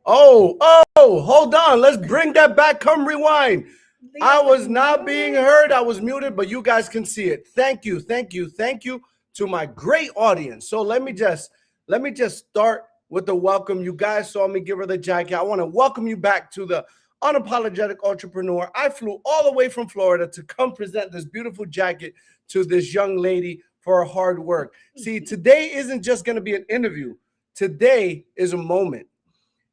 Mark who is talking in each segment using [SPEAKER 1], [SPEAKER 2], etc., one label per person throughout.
[SPEAKER 1] Hold on. Let's bring that back. Come rewind. I was not being heard. I was muted, but you guys can see it. Thank you, thank you, thank you to my great audience. So let me just start with the welcome. You guys saw me give her the jacket. I want to welcome you back to the Unapologetic Entrepreneur. I flew all the way from Florida to come present this beautiful jacket to this young lady for her hard work. See, today isn't just going to be an interview. Today is a moment.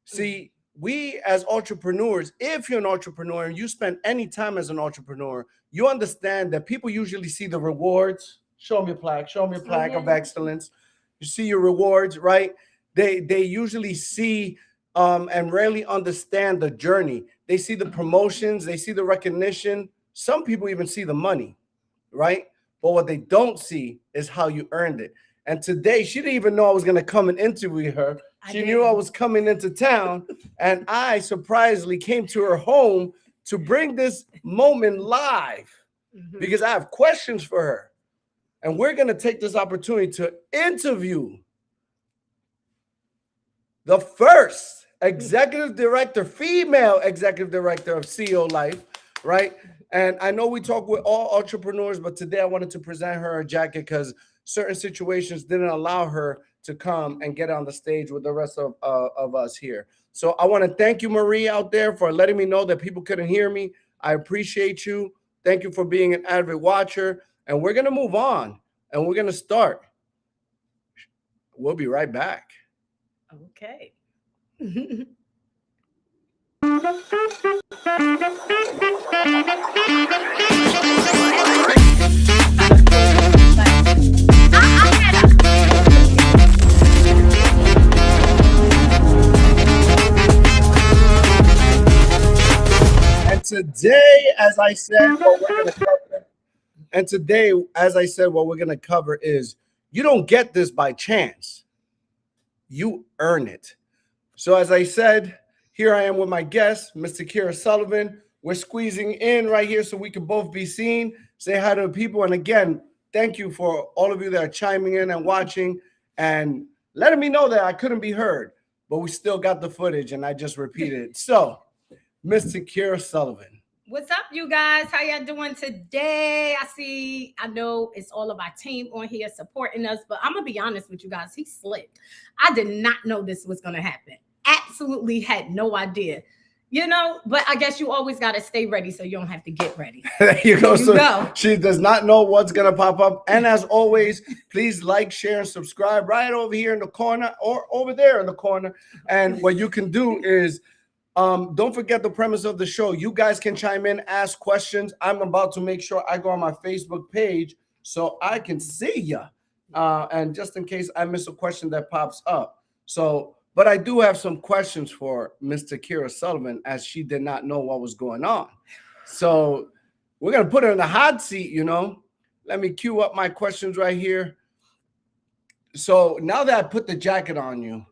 [SPEAKER 1] See, we as entrepreneurs, if you're an entrepreneur and you spend any time as an entrepreneur, you understand that people usually see the rewards. Show them your plaque. Show them your plaque of excellence. You see your rewards, right? They usually see and rarely understand the journey. They see the promotions. They see the recognition. Some people even see the money, right? But what they don't see is how you earned it. And today, she didn't even know I was going to come and interview her. She knew I was coming into town, and I surprisingly came to her home to bring this moment live because I have questions for her. And we're going to take this opportunity to interview the first executive director, female executive director of CEO Life, right? And I know we talk with all entrepreneurs, but today I wanted to present her a jacket because certain situations didn't allow her to come and get on the stage with the rest of us here. So I want to thank you, Marie, out there for letting me know that people couldn't hear me. I appreciate you. Thank you for being an avid watcher. And we're going to move on and we're going to start. We'll be right back.
[SPEAKER 2] Okay.
[SPEAKER 1] And today, as I said, what we're going to cover, and today, as I said, what we're going to cover is you don't get this by chance. You earn it. So as I said, here I am with my guest, Mr. Kira Sullivan. We're squeezing in right here so we can both be seen. Say hi to the people. And again, thank you for all of you that are chiming in and watching and letting me know that I couldn't be heard, but we still got the footage and I just repeated it. So, Mr. Kira Sullivan.
[SPEAKER 2] What's up, you guys? How y'all doing today? I know it's all of our team on here supporting us, but I'm going to be honest with you guys. He slipped. I did not know this was going to happen. Absolutely had no idea. You know, but I guess you always got to stay ready so you don't have to get ready.
[SPEAKER 1] There you go. She does not know what's going to pop up. And as always, please like, share, and subscribe right over here in the corner or over there in the corner. And what you can do is don't forget the premise of the show. You guys can chime in, ask questions. I'm about to make sure I go on my Facebook page so I can see you. And just in case I miss a question that pops up. So, but I do have some questions for Mr. Kira Sullivan as she did not know what was going on. So we're going to put her in the hot seat, you know. Let me cue up my questions right here. So now that I put the jacket on you,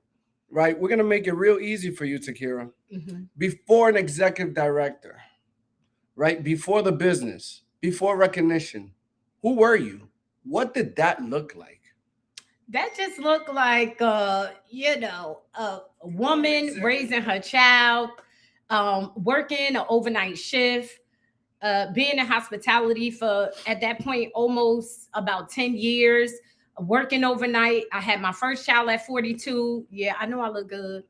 [SPEAKER 1] right, we're going to make it real easy for you, Takira. Before an executive director, right, before the business, before recognition, who were you? What did that look like?
[SPEAKER 2] That just looked like, a woman raising her child, working an overnight shift, being in hospitality for, at that point, almost about 10 years, working overnight. I had my first child at 42. Yeah, I know I look good.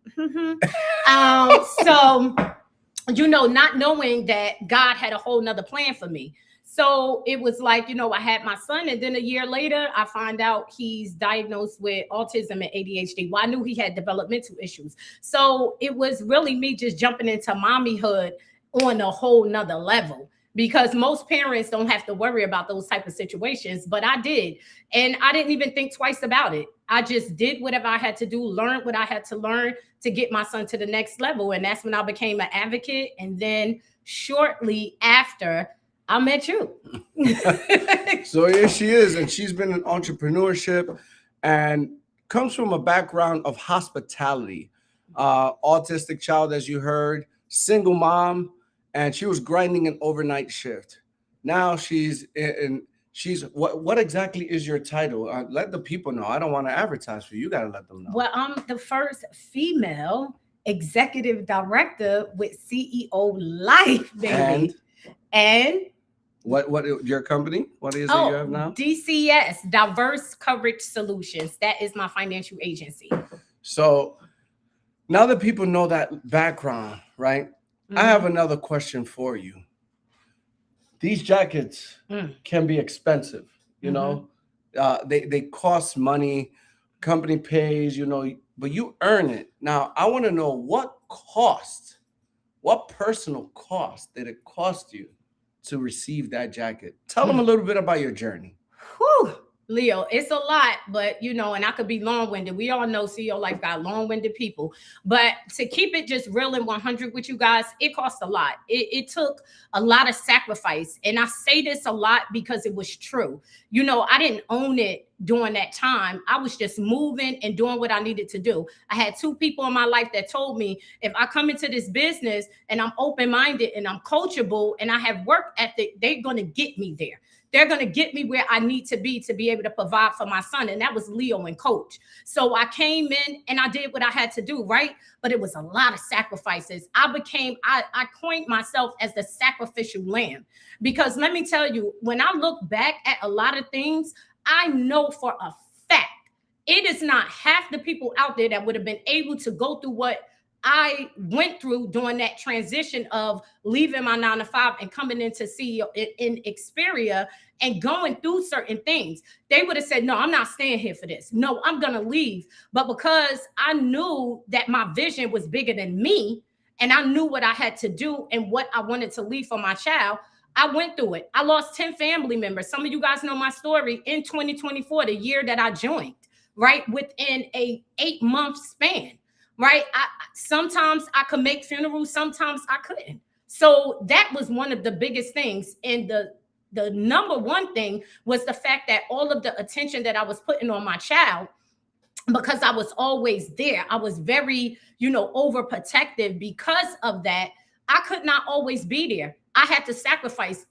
[SPEAKER 2] So, not knowing that God had a whole nother plan for me. So it was like, I had my son, and then a year later, I find out he's diagnosed with autism and ADHD. Well, I knew he had developmental issues. So it was really me just jumping into mommyhood on a whole nother level, because most parents don't have to worry about those type of situations, but I did. And I didn't even think twice about it. I just did whatever I had to do, learned what I had to learn to get my son to the next level. And that's when I became an advocate. And then shortly after, I met you.
[SPEAKER 1] So here she is, and she's been in entrepreneurship and comes from a background of hospitality. Autistic child, as you heard, single mom, and she was grinding an overnight shift. Now she's what exactly is your title? Let the people know. I don't want to advertise for you. You got to let them know.
[SPEAKER 2] Well, I'm the first female executive director with CEO Life, baby. And
[SPEAKER 1] what your company? What is it you have now?
[SPEAKER 2] DCS, Diverse Coverage Solutions. That is my financial agency.
[SPEAKER 1] So now that people know that background, right? I have another question for you. These jackets can be expensive, you know. They cost money. Company pays, but you earn it. Now I want to know what personal cost did it cost you to receive that jacket? Tell them a little bit about your journey.
[SPEAKER 2] Whew. Leo, it's a lot, but and I could be long-winded. We all know CEO life got long-winded people. But to keep it just real and 100 with you guys, it cost a lot. It took a lot of sacrifice. And I say this a lot because it was true. I didn't own it during that time. I was just moving and doing what I needed to do. I had two people in my life that told me if I come into this business and I'm open-minded and I'm coachable and I have work ethic, they're going to get me there. They're going to get me where I need to be able to provide for my son. And that was Leo and Coach. So I came in and I did what I had to do, right? But it was a lot of sacrifices. I coined myself as the sacrificial lamb. Because let me tell you, when I look back at a lot of things, I know for a fact, it is not half the people out there that would have been able to go through what I went through during that transition of leaving my 9 to 5 and coming into CEO in Xperia and going through certain things. They would have said, no, I'm not staying here for this. No, I'm going to leave. But because I knew that my vision was bigger than me and I knew what I had to do and what I wanted to leave for my child, I went through it. I lost 10 family members. Some of you guys know my story in 2024, the year that I joined, right? Within a 8-month span. Right. Sometimes I could make funerals. Sometimes I couldn't. So that was one of the biggest things. And the number one thing was the fact that all of the attention that I was putting on my child, because I was always there, I was very, overprotective. Because of that, I could not always be there. I had to sacrifice.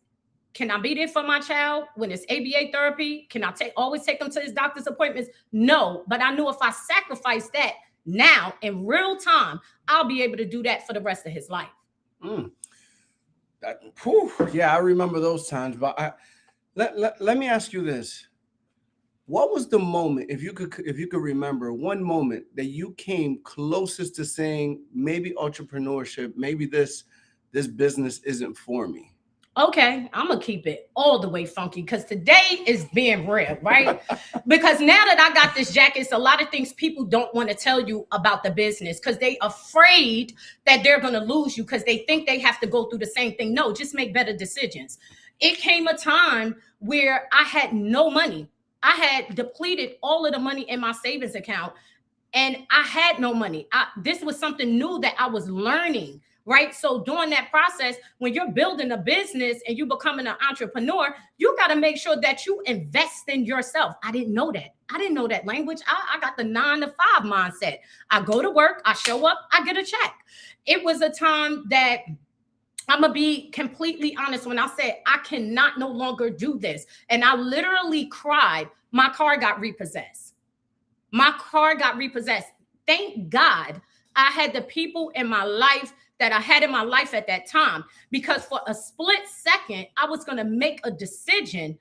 [SPEAKER 2] Can I be there for my child when it's ABA therapy? Can I always take him to his doctor's appointments? No. But I knew if I sacrificed that, now in real time, I'll be able to do that for the rest of his life.
[SPEAKER 1] Yeah, I remember those times. But let me ask you this: what was the moment, if you could remember one moment that you came closest to saying maybe entrepreneurship, maybe this business isn't for me?
[SPEAKER 2] Okay, I'm gonna keep it all the way funky because today is being real, right? Because now that I got this jacket, it's a lot of things people don't want to tell you about the business because they afraid that they're gonna lose you because they think they have to go through the same thing. No, just make better decisions. It came a time where I had no money. I had depleted all of the money in my savings account and I had no money. This was something new that I was learning. Right. So during that process, when you're building a business and you becoming an entrepreneur, you got to make sure that you invest in yourself. I didn't know that. I didn't know that language. I got the 9 to 5 mindset. I go to work, I show up, I get a check. It was a time that I'm going to be completely honest when I said I cannot no longer do this. And I literally cried. My car got repossessed. My car got repossessed. Thank God I had the people in my life that I had in my life at that time, because for a split second, I was going to make a decision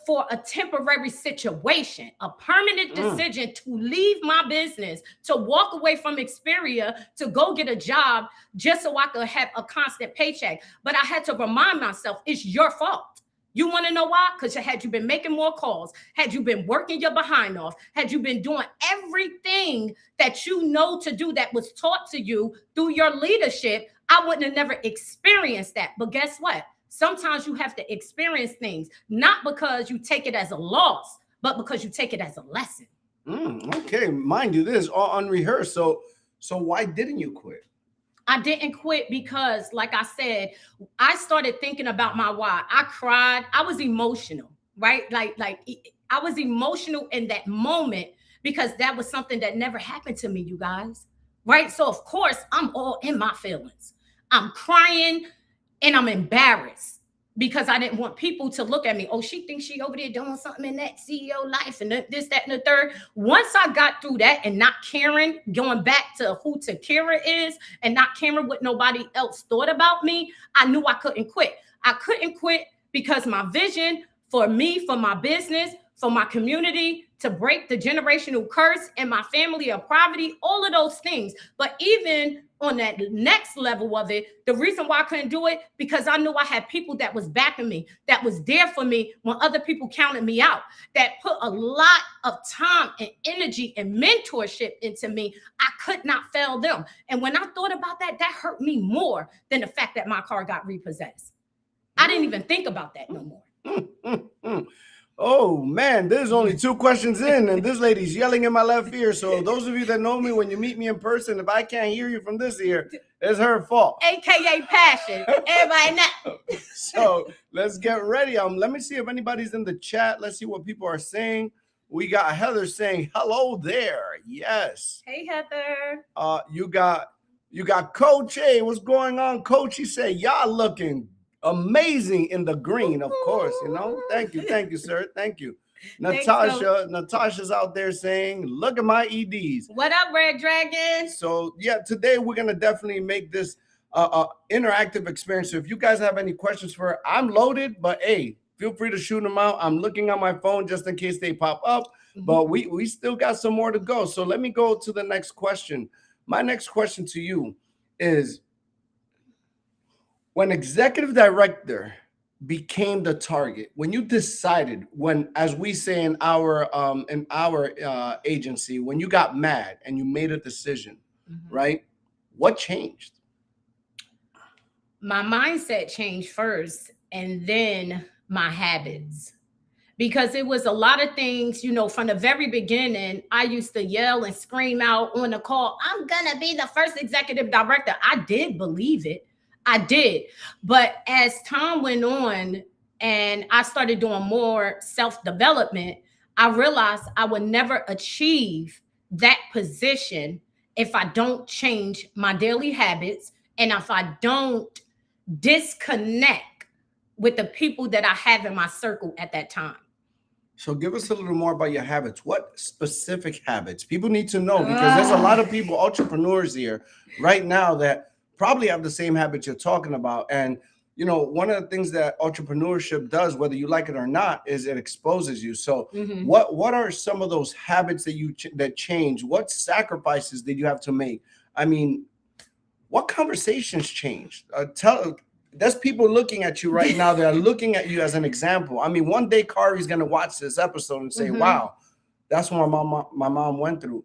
[SPEAKER 2] for a temporary situation, a permanent decision to leave my business, to walk away from Xperia, to go get a job just so I could have a constant paycheck. But I had to remind myself, it's your fault. You want to know why? Because had you been making more calls, had you been working your behind off, had you been doing everything that you know to do that was taught to you through your leadership, I wouldn't have never experienced that. But guess what? Sometimes you have to experience things, not because you take it as a loss, but because you take it as a lesson.
[SPEAKER 1] Okay, mind you, this is all unrehearsed. So why didn't you quit?
[SPEAKER 2] I didn't quit because, like I said, I started thinking about my why. I cried. I was emotional, right? Like I was emotional in that moment because that was something that never happened to me, you guys, right? So, of course, I'm all in my feelings. I'm crying and I'm embarrassed because I didn't want people to look at me. Oh, she thinks she over there doing something in that CEO life and this, that, and the third. Once I got through that and not caring, going back to who Takira is and not caring what nobody else thought about me, I knew I couldn't quit. I couldn't quit because my vision for me, for my business, for my community, to break the generational curse and my family of poverty, all of those things. But even on that next level of it, the reason why I couldn't do it, because I knew I had people that was backing me, that was there for me when other people counted me out, that put a lot of time and energy and mentorship into me. I could not fail them. And when I thought about that, that hurt me more than the fact that my car got repossessed. I didn't even think about that no more.
[SPEAKER 1] Oh man, there's only 2 questions in, and this lady's yelling in my left ear. So those of you that know me, when you meet me in person, if I can't hear you from this ear, it's her fault.
[SPEAKER 2] AKA passion. Everybody know.
[SPEAKER 1] So let's get ready. Let me see if anybody's in the chat. Let's see what people are saying. We got Heather saying hello there. Yes.
[SPEAKER 2] Hey Heather.
[SPEAKER 1] You got Coach A. What's going on, Coach? He said y'all looking amazing in the green, of course. Thank you, sir. Thank you. Natasha's out there saying, look at my EDs.
[SPEAKER 2] What up, Red Dragon?
[SPEAKER 1] So yeah, today we're gonna definitely make this interactive experience. So if you guys have any questions for her, I'm loaded, but hey, feel free to shoot them out. I'm looking on my phone just in case they pop up, but we still got some more to go. So let me go to the next question. My next question to you is, when executive director became the target, when you decided, as we say in our agency, when you got mad and you made a decision, right? What changed?
[SPEAKER 2] My mindset changed first, and then my habits. Because it was a lot of things, from the very beginning, I used to yell and scream out on the call, I'm gonna be the first executive director. I did believe it. I did. But as time went on and I started doing more self-development, I realized I would never achieve that position if I don't change my daily habits and if I don't disconnect with the people that I have in my circle at that time.
[SPEAKER 1] So give us a little more about your habits. What specific habits? People need to know, because there's a lot of people, entrepreneurs here right now, that probably have the same habits you're talking about. And one of the things that entrepreneurship does, whether you like it or not, is it exposes you. So what are some of those habits that change? What sacrifices did you have to make? I mean, what conversations changed? There's people looking at you right now that are looking at you as an example. I mean, one day Kari's going to watch this episode and say, wow, that's what my mom went through.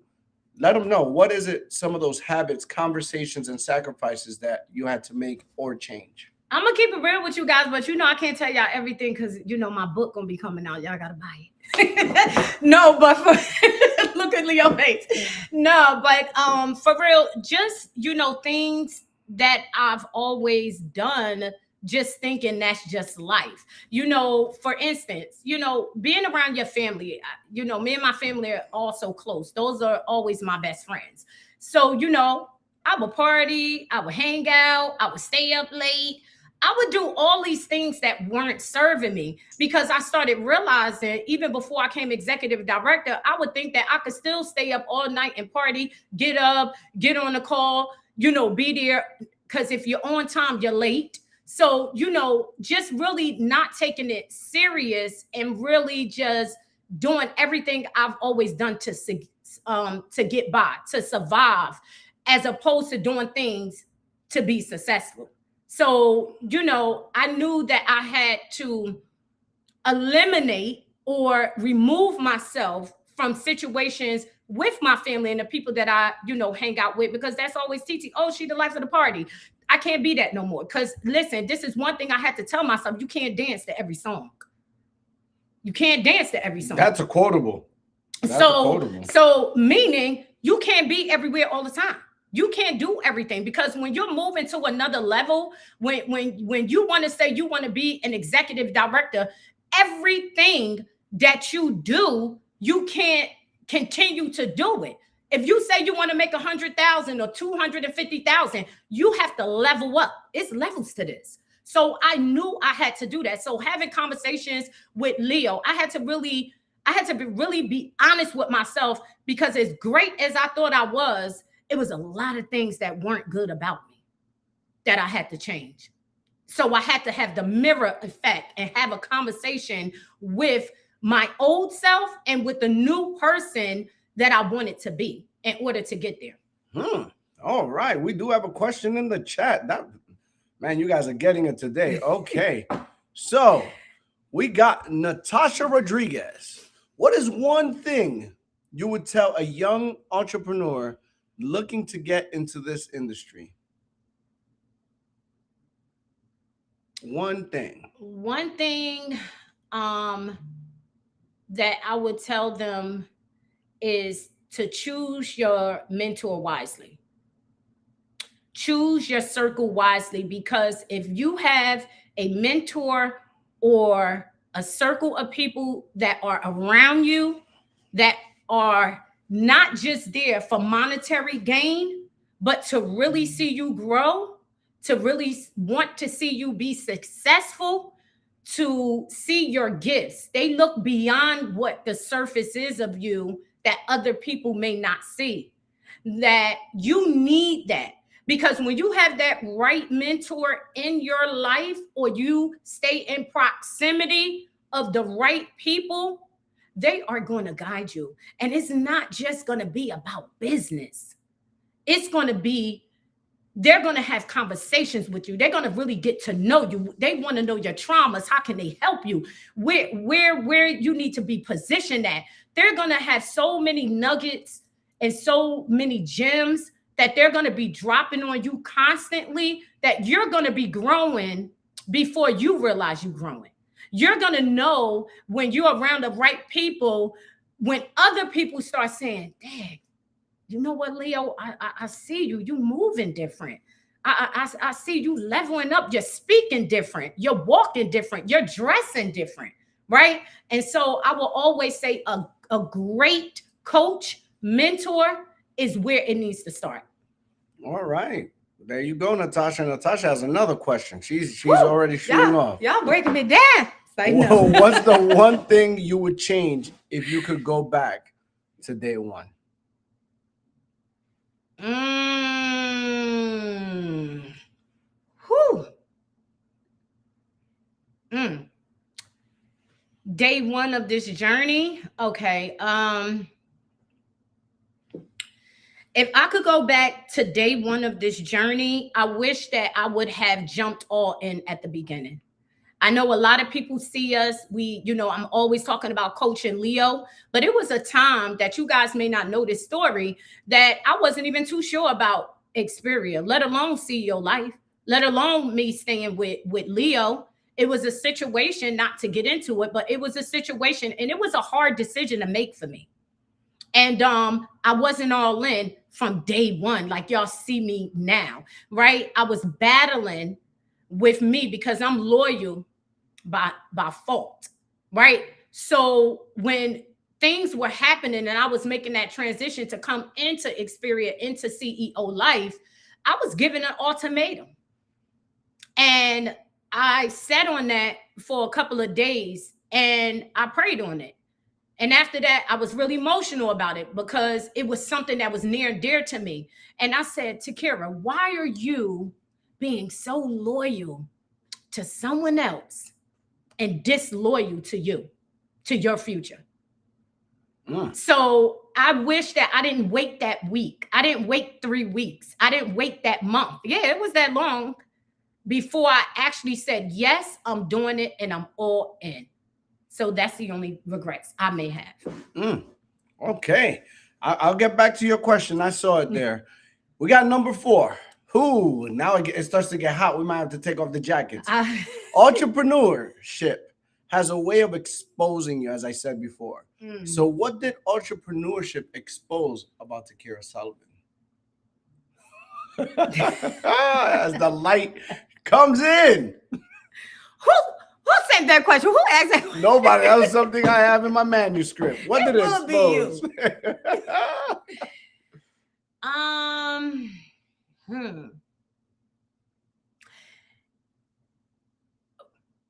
[SPEAKER 1] Let them know, what is it, some of those habits, conversations, and sacrifices that you had to make or change?
[SPEAKER 2] I'm going to keep it real with you guys, but I can't tell y'all everything because, my book going to be coming out. Y'all got to buy it. No, but look at Leo face. No, but for real, just, things that I've always done, just thinking that's just life. For instance, being around your family, me and my family are also close. Those are always my best friends. So, I would party, I would hang out, I would stay up late. I would do all these things that weren't serving me, because I started realizing, even before I came executive director, I would think that I could still stay up all night and party, get up, get on the call, be there. Because if you're on time, you're late. So, just really not taking it serious and really just doing everything I've always done to get by, to survive, as opposed to doing things to be successful. So, I knew that I had to eliminate or remove myself from situations with my family and the people that I, hang out with, because that's always TT. Oh, she the life of the party. I can't be that no more. Because listen, this is one thing I had to tell myself: you can't dance to every song. You can't dance to every song.
[SPEAKER 1] That's a quotable.
[SPEAKER 2] So meaning you can't be everywhere all the time. You can't do everything, because when you're moving to another level, when you want to say you want to be an executive director, everything that you do, you can't continue to do it. If you say you want to make 100,000 or 250,000, you have to level up. It's levels to this. So I knew I had to do that. So having conversations with Leo, I had to really be honest with myself, because as great as I thought I was, it was a lot of things that weren't good about me that I had to change. So I had to have the mirror effect and have a conversation with my old self and with the new person that I wanted to be in order to get there.
[SPEAKER 1] All right. We do have a question in the chat. Man, you guys are getting it today. Okay. So we got Natasha Rodriguez. What is one thing you would tell a young entrepreneur looking to get into this industry? One thing.
[SPEAKER 2] that I would tell them is to choose your mentor wisely. Choose your circle wisely, because if you have a mentor or a circle of people that are around you that are not just there for monetary gain, but to really see you grow, to really want to see you be successful, to see your gifts. They look beyond what the surface is of you that other people may not see. That you need that, because when you have that right mentor in your life, or you stay in proximity of the right people, they are going to guide you. And it's not just going to be about business. It's going to be, they're going to have conversations with you. They're going to really get to know you. They want to know your traumas. How can they help you? Where you need to be positioned at. They're going to have so many nuggets and so many gems that they're going to be dropping on you constantly, that you're going to be growing before you realize you're growing. You're going to know when you're around the right people, when other people start saying, dang, you know what, Leo, I see you. You moving different. I see you leveling up. You're speaking different. You're walking different. You're dressing different, right? And so I will always say a great coach, mentor is where it needs to start.
[SPEAKER 1] All right. There you go, Natasha. Natasha has another question. She's
[SPEAKER 2] Woo!
[SPEAKER 1] already shooting off.
[SPEAKER 2] Y'all breaking it down. Like, no.
[SPEAKER 1] Whoa, what's the one thing you would change if you could go back to day one?
[SPEAKER 2] Whew. Day one of this journey. Okay. If I could go back to day one of this journey, I wish that I would have jumped all in at the beginning. I know a lot of people see us. I'm always talking about coaching Leo, but it was a time that you guys may not know this story, that I wasn't even too sure about Xperia, let alone CEO Life, let alone me staying with Leo. It was a situation, not to get into it, but it was a situation, and it was a hard decision to make for me. And I wasn't all in from day one, like y'all see me now, right? I was battling with me because I'm loyal by fault, right? So when things were happening and I was making that transition to come into Xperia, into CEO Life, I was given an ultimatum. And I sat on that for a couple of days and I prayed on it. And after that, I was really emotional about it because it was something that was near and dear to me. And I said, Takira, why are you being so loyal to someone else and disloyal to you, to your future? So I wish that I didn't wait that week. I didn't wait 3 weeks. I didn't wait that month. Yeah, it was that long before I actually said, yes, I'm doing it and I'm all in. So that's the only regrets I may have.
[SPEAKER 1] Okay. I'll get back to your question. I saw it there. We got number 4. Who? Now it starts to get hot. We might have to take off the jackets. Entrepreneurship has a way of exposing you, as I said before. So what did entrepreneurship expose about Takira Sullivan? As the light comes in.
[SPEAKER 2] Who sent that question? Who asked that question?
[SPEAKER 1] Nobody. That was something I have in my manuscript. What did it expose?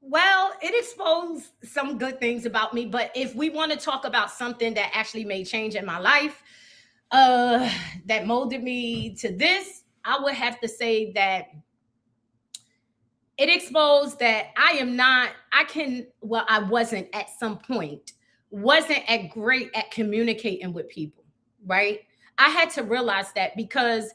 [SPEAKER 2] Well, it exposed some good things about me, but if we want to talk about something that actually made change in my life, that molded me to this, I would have to say that it exposed that I wasn't at some point, wasn't great at communicating with people, right? I had to realize that because,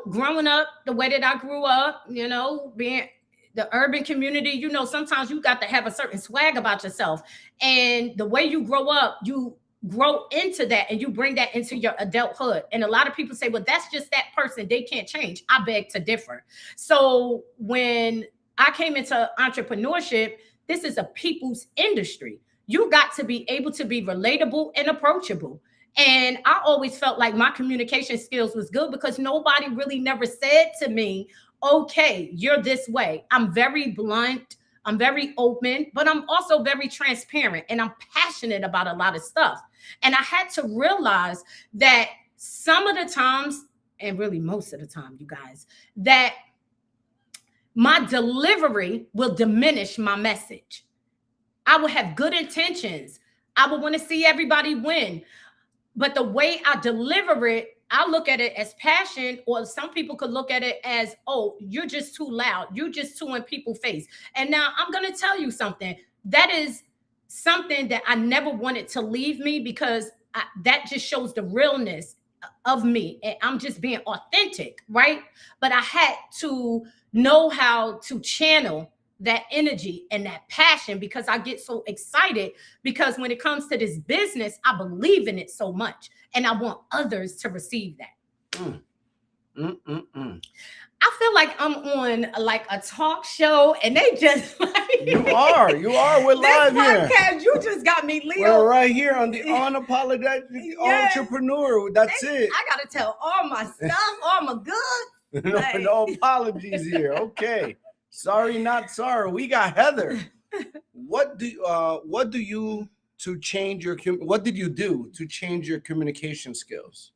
[SPEAKER 2] growing up the way that I grew up, being the urban community, sometimes you got to have a certain swag about yourself. And the way you grow up, you grow into that and you bring that into your adulthood. And a lot of people say, well, that's just that person. They can't change. I beg to differ. So when I came into entrepreneurship, this is a people's industry. You got to be able to be relatable and approachable. And I always felt like my communication skills was good because nobody really never said to me, okay, you're this way. I'm very blunt. I'm very open, but I'm also very transparent and I'm passionate about a lot of stuff. And I had to realize that some of the times, and really most of the time, you guys, that my delivery will diminish my message. I will have good intentions. I will want to see everybody win. But the way I deliver it, I look at it as passion, or some people could look at it as, oh, you're just too loud. You're just too in people's face. And now I'm going to tell you something. That is something that I never wanted to leave me because that just shows the realness of me. And I'm just being authentic, right? But I had to know how to channel that energy and that passion because I get so excited because when it comes to this business, I believe in it so much and I want others to receive that. I feel like I'm on like a talk show and they just like
[SPEAKER 1] you are we're live here.
[SPEAKER 2] You just got me, Leo.
[SPEAKER 1] We're right here on the Unapologetic Entrepreneur. That's it.
[SPEAKER 2] I gotta tell all my stuff, all my good.
[SPEAKER 1] No apologies here. Okay. Sorry, not sorry. We got Heather. What did you do to change your communication skills?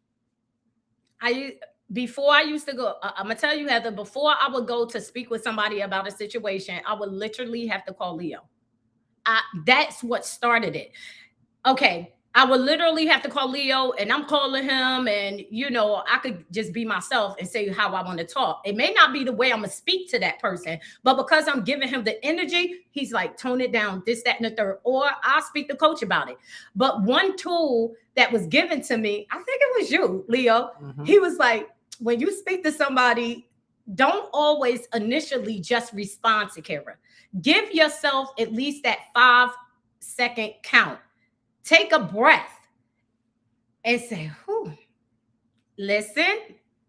[SPEAKER 2] Before I used to go, I'm gonna tell you, Heather, before I would go to speak with somebody about a situation, I would literally have to call Leo. That's what started it. Okay. I would literally have to call Leo and I'm calling him and, I could just be myself and say how I want to talk. It may not be the way I'm going to speak to that person, but because I'm giving him the energy, he's like, tone it down, this, that, and the third, or I'll speak to coach about it. But one tool that was given to me, I think it was you, Leo. He was like, when you speak to somebody, don't always initially just respond to Kara. Give yourself at least that 5-second count. Take a breath and say, whew, listen,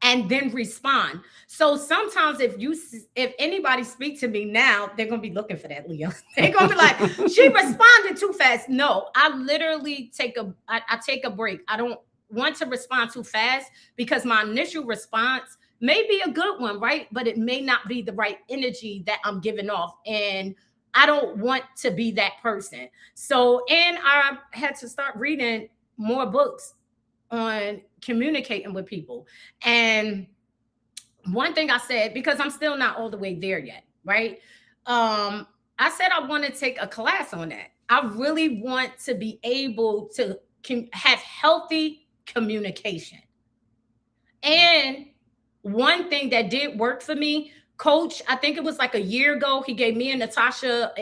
[SPEAKER 2] and then respond. So sometimes if anybody speaks to me now, they're going to be looking for that, Leo. They're going to be like, she responded too fast. No, I literally take a break. I don't want to respond too fast because my initial response may be a good one, right? But it may not be the right energy that I'm giving off. And I don't want to be that person. So, and I had to start reading more books on communicating with people. And one thing I said, because I'm still not all the way there yet, right? I said I want to take a class on that. I really want to be able to have healthy communication. And one thing that did work for me, Coach, I think it was like a year ago, he gave me and Natasha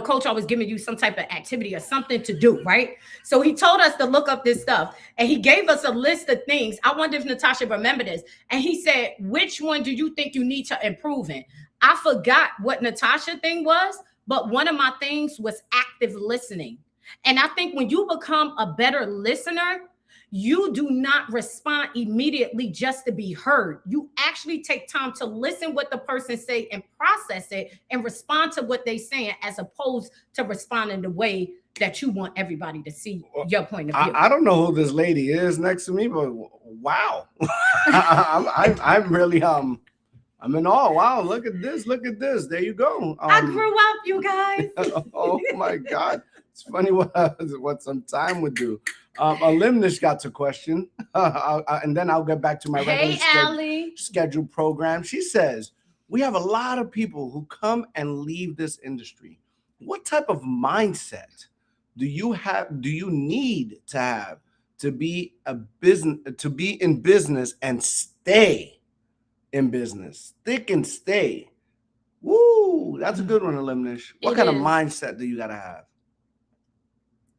[SPEAKER 2] Coach always giving you some type of activity or something to do, right? So he told us to look up this stuff and he gave us a list of things. I wonder if Natasha remember this. And he said, which one do you think you need to improve in? I forgot what Natasha thing was, but one of my things was active listening. And I think when you become a better listener, you do not respond immediately just to be heard. You actually take time to listen what the person say and process it and respond to what they saying as opposed to responding the way that you want everybody to see your point of view.
[SPEAKER 1] I don't know who this lady is next to me, but wow. I'm really I'm in awe. Wow, look at this. There you go.
[SPEAKER 2] I grew up, you guys.
[SPEAKER 1] Oh my God. It's funny what some time would do. Limitless got a question, and then I'll get back to my regular scheduled program. She says, we have a lot of people who come and leave this industry. What type of mindset do you need to have to be in business and stay in business? Stick and stay. Woo, that's a good one, Limitless. What kind of mindset do you got to have?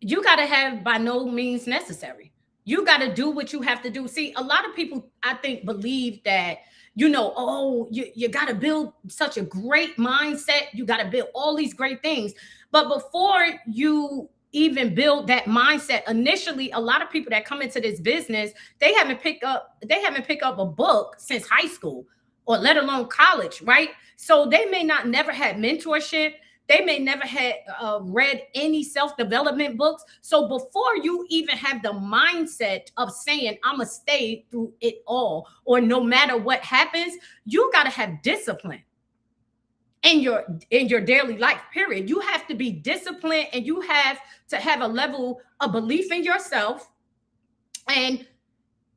[SPEAKER 2] You got to have by no means necessary. You got to do what you have to do. See, a lot of people, I think, believe that, you got to build such a great mindset. You got to build all these great things. But before you even build that mindset, initially, a lot of people that come into this business, they haven't picked up a book since high school or let alone college, right? So they may not never had mentorship. They may never had read any self-development books. So before you even have the mindset of saying, I'm going to stay through it all, or no matter what happens, you got to have discipline in your daily life, period. You have to be disciplined, and you have to have a level of belief in yourself. And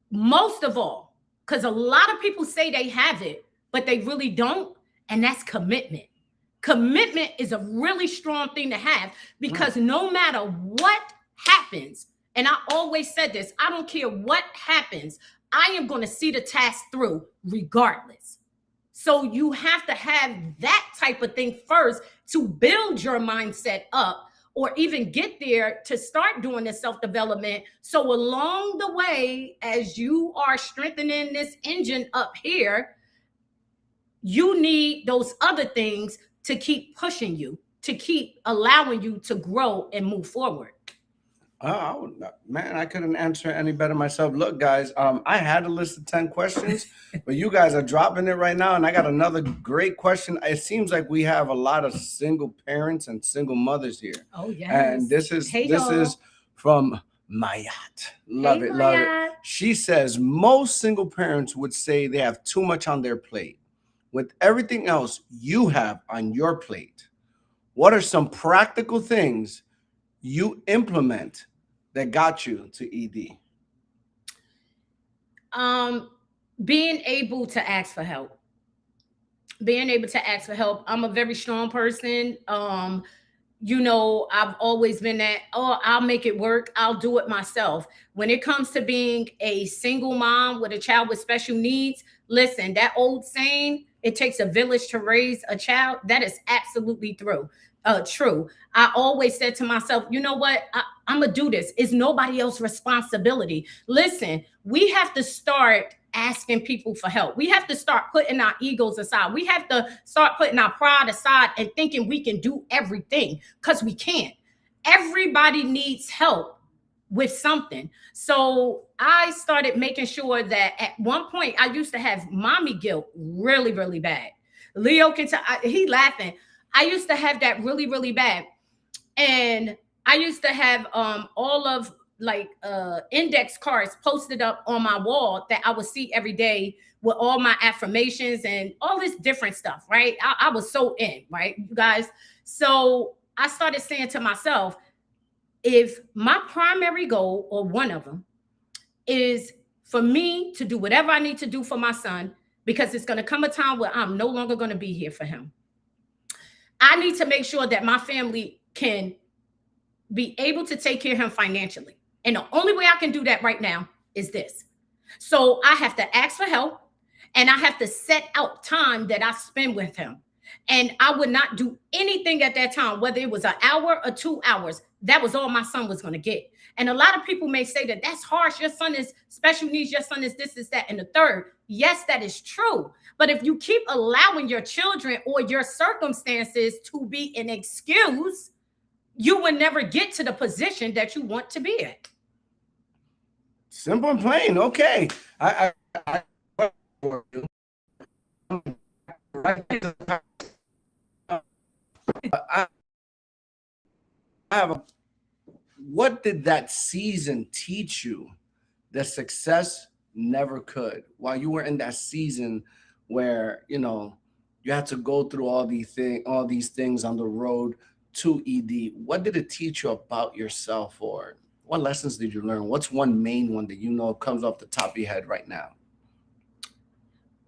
[SPEAKER 2] most of all, because a lot of people say they have it, but they really don't, and that's commitment. Commitment is a really strong thing to have, because no matter what happens, and I always said this, I don't care what happens, I am going to see the task through regardless. So you have to have that type of thing first to build your mindset up, or even get there to start doing this self-development. So along the way, as you are strengthening this engine up here, you need those other things to keep pushing you, to keep allowing you to grow and move forward.
[SPEAKER 1] Man, I couldn't answer any better myself. Look, guys, I had a list of 10 questions, but you guys are dropping it right now, and I got another great question. It seems like we have a lot of single parents and single mothers here.
[SPEAKER 2] Oh, yes.
[SPEAKER 1] And this is from Mayat. Love it, love it. She says most single parents would say they have too much on their plate. With everything else you have on your plate, what are some practical things you implement that got you to ED?
[SPEAKER 2] Being able to ask for help. Being able to ask for help. I'm a very strong person. I've always been that, I'll make it work. I'll do it myself. When it comes to being a single mom with a child with special needs, listen, that old saying, it takes a village to raise a child, that is absolutely true. I always said to myself, you know what? I'm going to do this. It's nobody else's responsibility. Listen, we have to start asking people for help. We have to start putting our egos aside. We have to start putting our pride aside and thinking we can do everything, because we can't. Everybody needs help with something. So I started making sure that at one point I used to have mommy guilt really, really bad. Leo can tell, he laughing. I used to have that really, really bad. And I used to have all of index cards posted up on my wall that I would see every day with all my affirmations and all this different stuff, right? I was so in, right, you guys? So I started saying to myself, if my primary goal, or one of them, is for me to do whatever I need to do for my son, because it's going to come a time where I'm no longer going to be here for him, I need to make sure that my family can be able to take care of him financially. And the only way I can do that right now is this. So I have to ask for help, and I have to set out time that I spend with him. And I would not do anything at that time, whether it was an hour or 2 hours. That was all my son was going to get. And a lot of people may say that that's harsh. Your son is special needs. Your son is this, is that, and the third. Yes, that is true. But if you keep allowing your children or your circumstances to be an excuse, you will never get to the position that you want to be at.
[SPEAKER 1] Simple and plain. Okay. I have a, what did that season teach you that success never could? While you were in that season where, you had to go through all these things on the road to ED, what did it teach you about yourself, or what lessons did you learn? What's one main one that comes off the top of your head right now?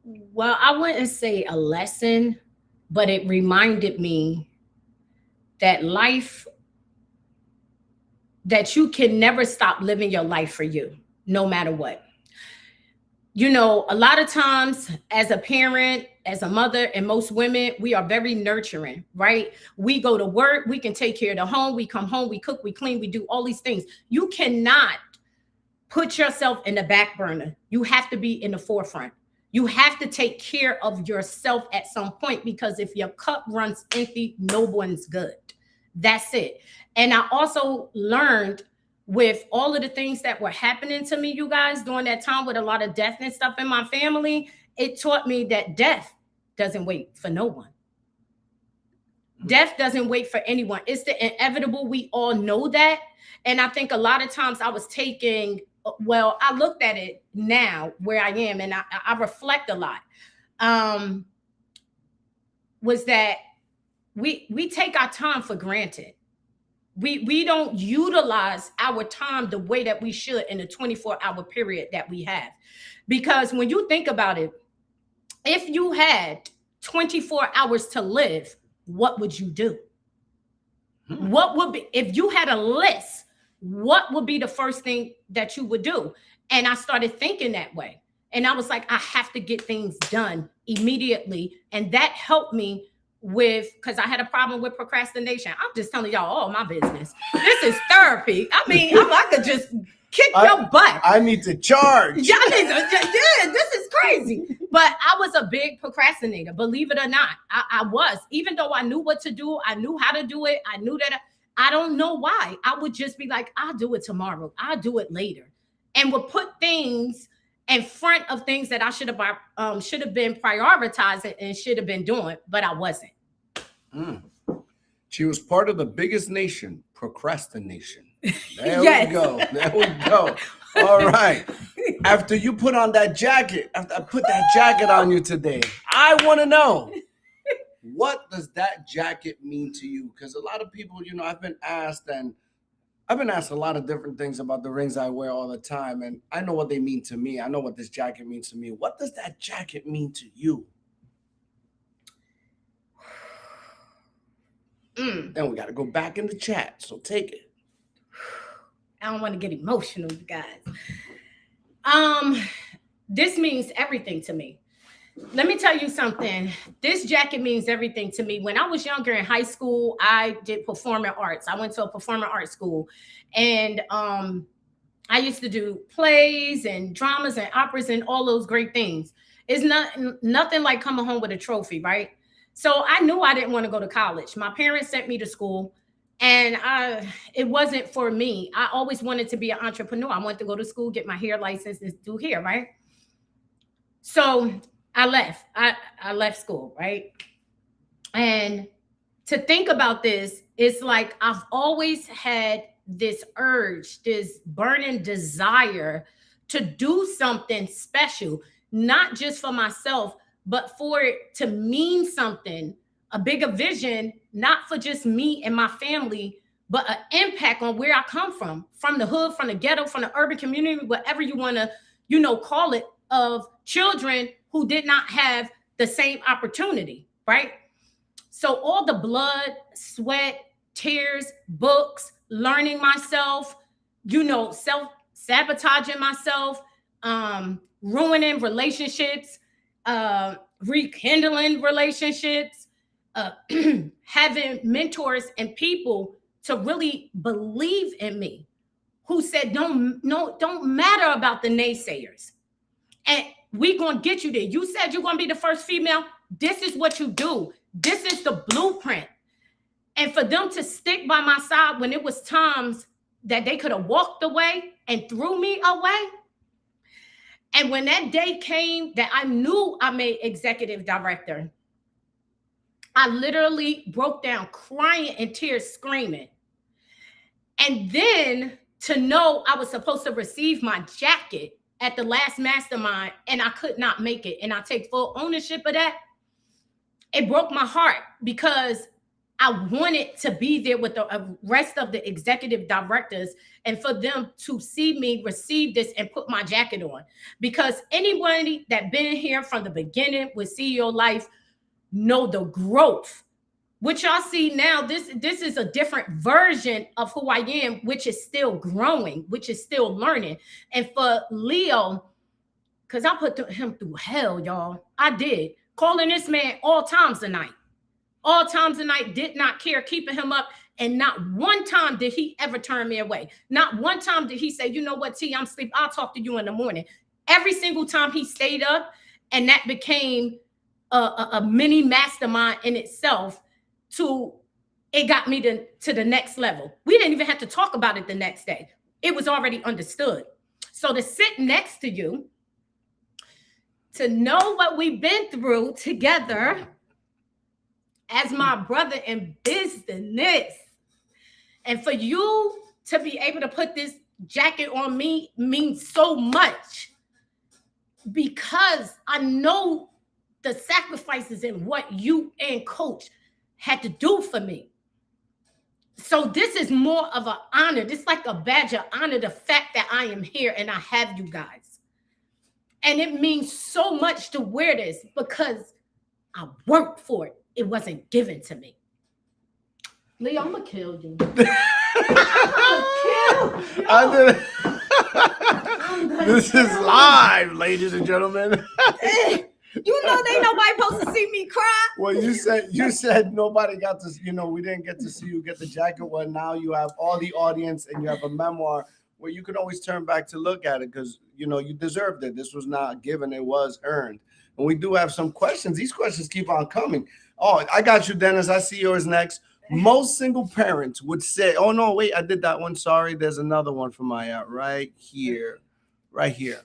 [SPEAKER 2] Well, I wouldn't say a lesson, but it reminded me that you can never stop living your life for you, no matter what. A lot of times as a parent, as a mother, and most women, we are very nurturing, right? We go to work, we can take care of the home, we come home, we cook, we clean, we do all these things. You cannot put yourself in the back burner. You have to be in the forefront. You have to take care of yourself at some point, because if your cup runs empty, no one's good. That's it. And I also learned, with all of the things that were happening to me, you guys, during that time with a lot of death and stuff in my family, it taught me that death doesn't wait for no one. Death doesn't wait for anyone. It's the inevitable. We all know that. And I think a lot of times I was taking, well, I looked at it now where I am and I reflect a lot. Was that we take our time for granted. We don't utilize our time the way that we should in a 24-hour period that we have. Because when you think about it, if you had 24 hours to live, what would you do? What would be, if you had a list, what would be the first thing that you would do? And I started thinking that way. And I was like, I have to get things done immediately. And that helped me with, because I had a problem with procrastination. I'm just telling y'all all my business. This is therapy. I mean, I could just kick your butt.
[SPEAKER 1] I need to charge.
[SPEAKER 2] Yeah, this is crazy. But I was a big procrastinator, believe it or not. I was. Even though I knew what to do, I knew how to do it. I knew that I don't know why. I would just be like, I'll do it tomorrow. I'll do it later. And would put things in front of things that I should have been prioritizing and should have been doing, but I wasn't.
[SPEAKER 1] She was part of the biggest nation, procrastination. There
[SPEAKER 2] Yes.
[SPEAKER 1] we go. There we go. All right. After you put on that jacket, after I put that jacket on you today, I want to know, what does that jacket mean to you? Because a lot of people, you know, I've been asked a lot of different things about the rings I wear all the time, and I know what they mean to me. I know what this jacket means to me. What does that jacket mean to you? Then we got to go back in the chat, so take it.
[SPEAKER 2] I don't want to get emotional, you guys. This means everything to me. Let me tell you something. This jacket means everything to me. When I was younger in high school, I did performing arts. I went to a performing arts school, and I used to do plays and dramas and operas and all those great things. It's nothing like coming home with a trophy, right? So I knew I didn't want to go to college. My parents sent me to school, and it wasn't for me. I always wanted to be an entrepreneur. I wanted to go to school, get my hair license, and do hair, right? So I left. I left school, right? And to think about this, it's like I've always had this urge, this burning desire to do something special, not just for myself, but for it to mean something, a bigger vision, not for just me and my family, but an impact on where I come from the hood, from the ghetto, from the urban community, whatever you want to, call it, of children who did not have the same opportunity, right? So all the blood, sweat, tears, books, learning myself, self-sabotaging myself, ruining relationships, rekindling relationships, having mentors and people to really believe in me, who said, don't matter about the naysayers. And we're going to get you there. You said you're going to be the first female. This is what you do. This is the blueprint. And for them to stick by my side when it was times that they could have walked away and threw me away. And when that day came that I knew I made executive director, I literally broke down crying in tears, screaming. And then to know I was supposed to receive my jacket at the last mastermind and I could not make it, and I take full ownership of that, it broke my heart because I wanted to be there with the rest of the executive directors and for them to see me receive this and put my jacket on. Because anybody that been here from the beginning with CEO Life know the growth. What y'all see now, this is a different version of who I am, which is still growing, which is still learning. And for Leo, because I put him through hell, y'all. I did. Calling this man all times of night. All times of night, did not care, keeping him up. And not one time did he ever turn me away. Not one time did he say, you know what, T, I'm asleep. I'll talk to you in the morning. Every single time he stayed up, and that became a mini mastermind in itself. It got me to the next level. We didn't even have to talk about it the next day. It was already understood. So to sit next to you, to know what we've been through together, as my brother in business. And for you to be able to put this jacket on me means so much because I know the sacrifices and what you and Coach had to do for me. So this is more of an honor. This is like a badge of honor, the fact that I am here and I have you guys. And it means so much to wear this because I worked for it. It wasn't given to me. Leo, I'm gonna kill you. I'm gonna kill you.
[SPEAKER 1] This is live, ladies and gentlemen.
[SPEAKER 2] You know they nobody supposed to see me cry.
[SPEAKER 1] Well, you said nobody got to, we didn't get to see you get the jacket. Well, now you have all the audience and you have a memoir where you can always turn back to look at it because you deserved it. This was not given, it was earned. And we do have some questions. These questions keep on coming. Oh, I got you, Dennis. I see yours next. Most single parents would say, oh no, wait, I did that one. Sorry, there's another one for my right here. Right here.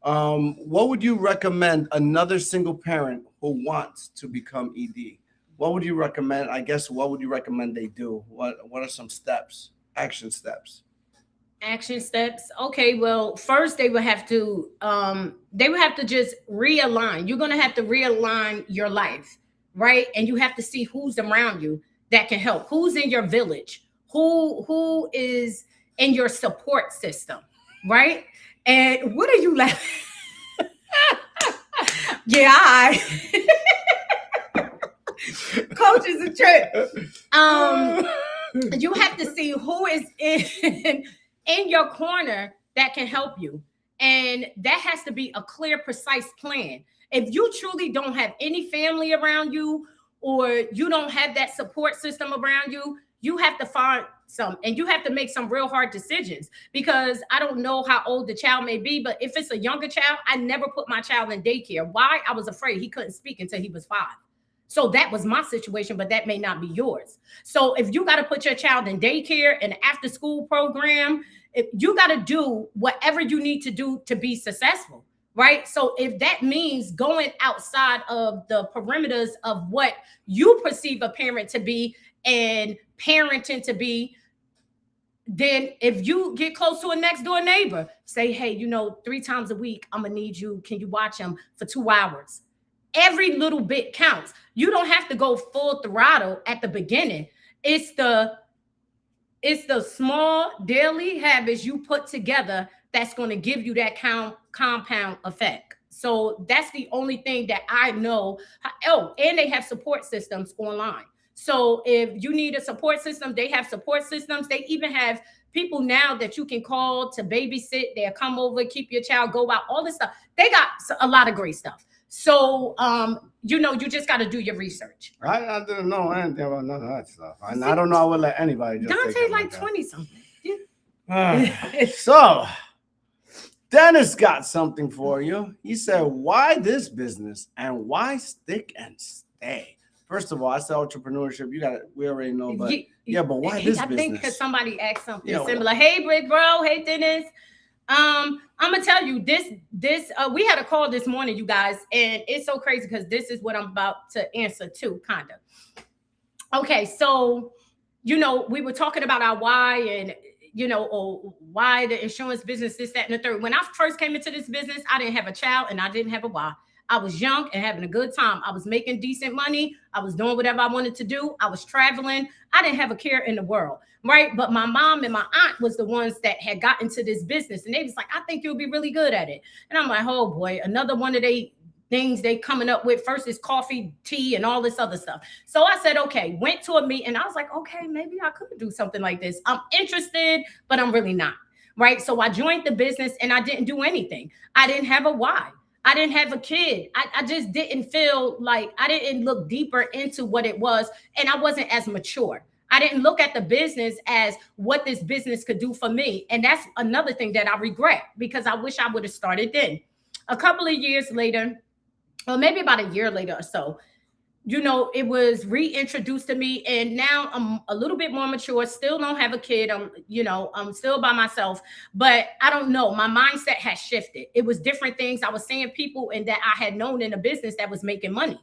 [SPEAKER 1] What would you recommend another single parent who wants to become ED? What would you recommend? I guess what would you recommend they do? What are some steps? Action steps.
[SPEAKER 2] Action steps. Okay, well, first they would have to just realign. You're gonna have to realign your life, right? And you have to see who's around you that can help. Who's in your village? Who is in your support system, right? And what are you laughing? Yeah, Coach is a trip. You have to see who is in your corner that can help you. And that has to be a clear, precise plan. If you truly don't have any family around you or you don't have that support system around you, you have to find some, and you have to make some real hard decisions because I don't know how old the child may be, but if it's a younger child, I never put my child in daycare. Why? I was afraid he couldn't speak until he was 5. So that was my situation, but that may not be yours. So if you got to put your child in daycare and after school program, if you got to do whatever you need to do to be successful, right? So if that means going outside of the perimeters of what you perceive a parent to be and parenting to be, then if you get close to a next door neighbor, say, hey, 3 times a week, I'm gonna need you. Can you watch him for 2 hours? Every little bit counts. You don't have to go full throttle at the beginning. It's the small daily habits you put together that's going to give you that compound effect. So that's the only thing that I know. Oh, and they have support systems online. So if you need a support system, they have support systems. They even have people now that you can call to babysit. They'll come over, keep your child, go out, all this stuff. They got a lot of great stuff. So, you just got to do your research.
[SPEAKER 1] I didn't know anything about none of that stuff. I don't know. I would let anybody just
[SPEAKER 2] Dante's like 20-something.
[SPEAKER 1] So, Dennis got something for you. He said, why this business and why stick and stay? First of all, I said entrepreneurship. We already know, but but why this business? I think
[SPEAKER 2] because somebody asked something similar. Hey, Brick Bro. Hey, Dennis. I'm gonna tell you this. We had a call this morning, you guys, and it's so crazy because this is what I'm about to answer too, kind of. Okay, so we were talking about our why and why the insurance business, this, that, and the third. When I first came into this business, I didn't have a child and I didn't have a why. I was young and having a good time. I was making decent money. I was doing whatever I wanted to do. I was traveling. I didn't have a care in the world, right? But my mom and my aunt was the ones that had got into this business. And they was like, I think you'll be really good at it. And I'm like, oh boy, another one of they things they coming up with. First is coffee, tea, and all this other stuff. So I said, okay, went to a meeting. I was like, okay, maybe I could do something like this. I'm interested, but I'm really not, right? So I joined the business and I didn't do anything. I didn't have a why. I didn't have a kid. I just didn't feel like I didn't look deeper into what it was. And I wasn't as mature. I didn't look at the business as what this business could do for me. And that's another thing that I regret because I wish I would have started then. A couple of years later, or maybe about a year later or so, it was reintroduced to me. And now I'm a little bit more mature, still don't have a kid. I'm still by myself, but I don't know. My mindset has shifted. It was different things. I was seeing people and that I had known in a business that was making money.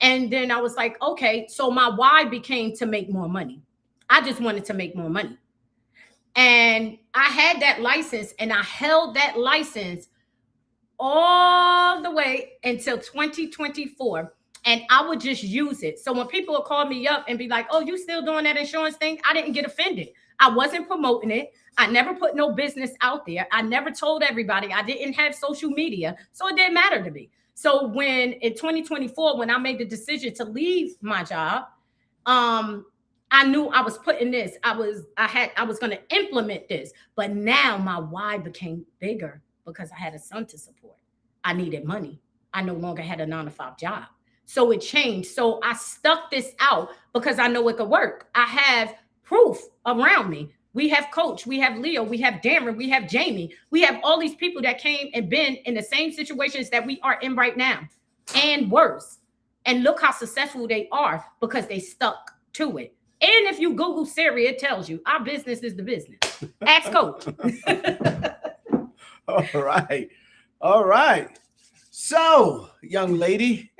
[SPEAKER 2] And then I was like, okay, so my why became to make more money. I just wanted to make more money. And I had that license and I held that license all the way until 2024. And I would just use it. So when people would call me up and be like, oh, you still doing that insurance thing? I didn't get offended. I wasn't promoting it. I never put no business out there. I never told everybody. I didn't have social media. So it didn't matter to me. So when in 2024, when I made the decision to leave my job, I knew I was putting this. I was going to implement this. But now my why became bigger because I had a son to support. I needed money. I no longer had a 9-to-5 job. So it changed. So I stuck this out because I know it could work. I have proof around me. We have Coach, we have Leo, we have Darren, we have Jamie. We have all these people that came and been in the same situations that we are in right now and worse. And look how successful they are because they stuck to it. And if you Google Siri, it tells you our business is the business. Ask Coach.
[SPEAKER 1] All right. All right. So, young lady,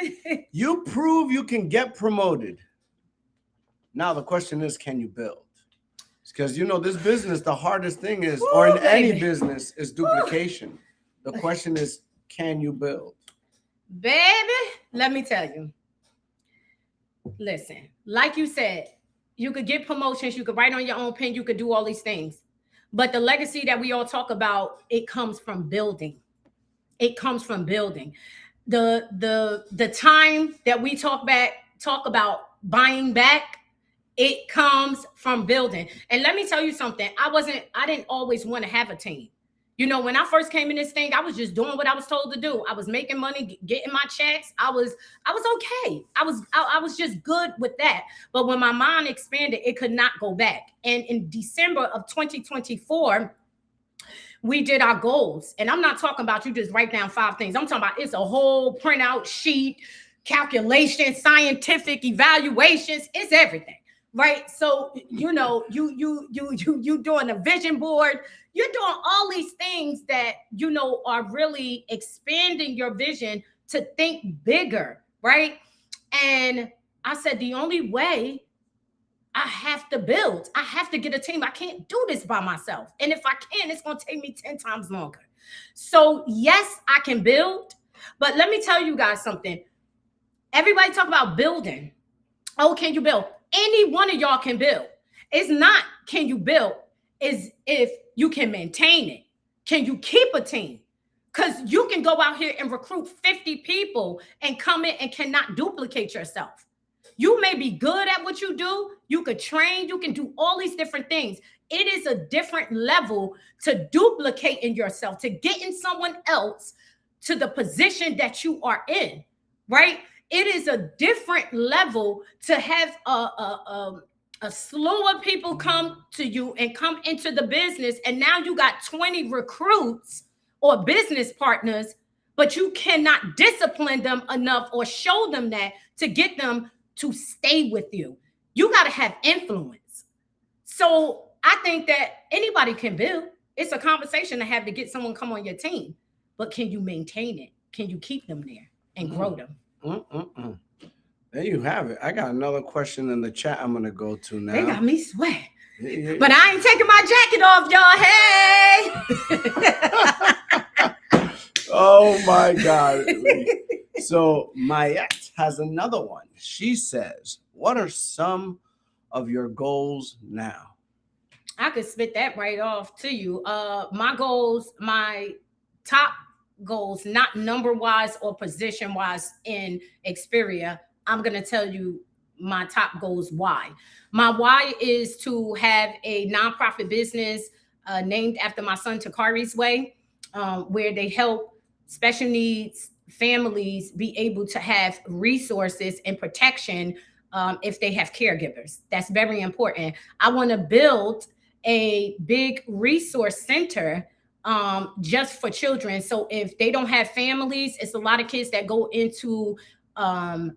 [SPEAKER 1] you prove you can get promoted. Now the question is, can you build? Because, you know, this business, the hardest thing is, or in any business, is duplication. The question is, can you build?
[SPEAKER 2] Baby, let me tell you. Listen, like you said, you could get promotions, you could write on your own pen, you could do all these things. But the legacy that we all talk about, it comes from building. It comes from building. The time that we talk about buying back, it comes from building. And let me tell you something. I didn't always want to have a team. You know, when I first came in this thing, I was just doing what I was told to do. I was making money, getting my checks. I was okay. I was just good with that. But when my mind expanded, it could not go back. And in December of 2024, we did our goals. And I'm not talking about you just write down 5 things. I'm talking about it's a whole printout sheet, calculation, scientific evaluations. It's everything. Right. So, you know, you doing a vision board, you're doing all these things that, you know, are really expanding your vision to think bigger. Right. And I said, the only way I have to build, I have to get a team. I can't do this by myself. And if I can, it's going to take me 10 times longer. So, yes, I can build. But let me tell you guys something. Everybody talk about building. Oh, can you build? Any one of y'all can build. It's not can you build, is if you can maintain it. Can you keep a team? Because you can go out here and recruit 50 people and come in and cannot duplicate yourself. You may be good at what you do. You could train. You can do all these different things. It is a different level to duplicating yourself, to getting someone else to the position that you are in, right? It is a different level to have a slew of people come to you and come into the business. And now you got 20 recruits or business partners, but you cannot discipline them enough or show them that to get them to stay with you. You got to have influence. So I think that anybody can build. It's a conversation to have to get someone come on your team. But can you maintain it? Can you keep them there and grow them?
[SPEAKER 1] There you have it. I got another question in the chat I'm going to go to now.
[SPEAKER 2] They got me sweat. Yeah. But I ain't taking my jacket off, y'all. Hey!
[SPEAKER 1] Oh, my God. So Mayette has another one. She says, what are some of your goals now?
[SPEAKER 2] I could spit that right off to you. My goals, my top goals, not number wise or position wise in Xperia. I'm going to tell you my top goals. Why? My why is to have a nonprofit business named after my son Takari's Way, where they help special needs families be able to have resources and protection if they have caregivers. That's very important. I want to build a big resource center just for children. So if they don't have families, it's a lot of kids that go into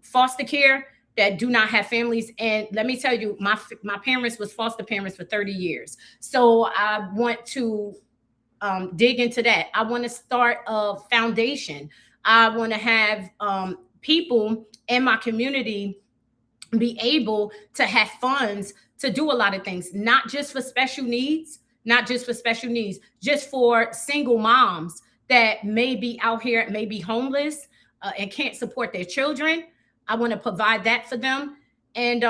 [SPEAKER 2] foster care that do not have families. And let me tell you, my parents was foster parents for 30 years. So I want to dig into that. I want to start a foundation. I want to have people in my community be able to have funds to do a lot of things, not just for special needs, just for single moms that may be out here, may be homeless, and can't support their children. I want to provide that for them. And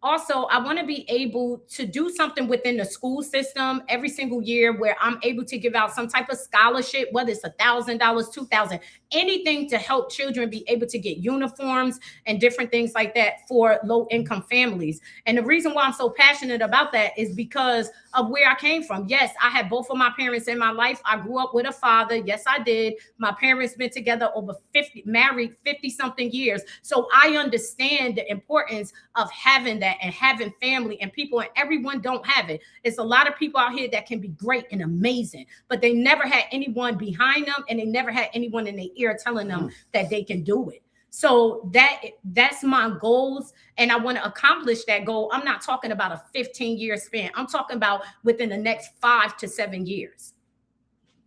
[SPEAKER 2] also, I want to be able to do something within the school system every single year where I'm able to give out some type of scholarship, whether it's $1,000, 2,000, anything to help children be able to get uniforms and different things like that for low income families. And the reason why I'm so passionate about that is because of where I came from. Yes, I had both of my parents in my life. I grew up with a father. Yes, I did. My parents been together over 50, married 50 something years. So I understand the importance of having that and having family and people, and everyone don't have it. It's a lot of people out here that can be great and amazing, but they never had anyone behind them, and they never had anyone in their ear telling them that they can do it. So that's my goals, and I want to accomplish that goal. I'm not talking about a 15-year span. I'm talking about within the next 5 to 7 years.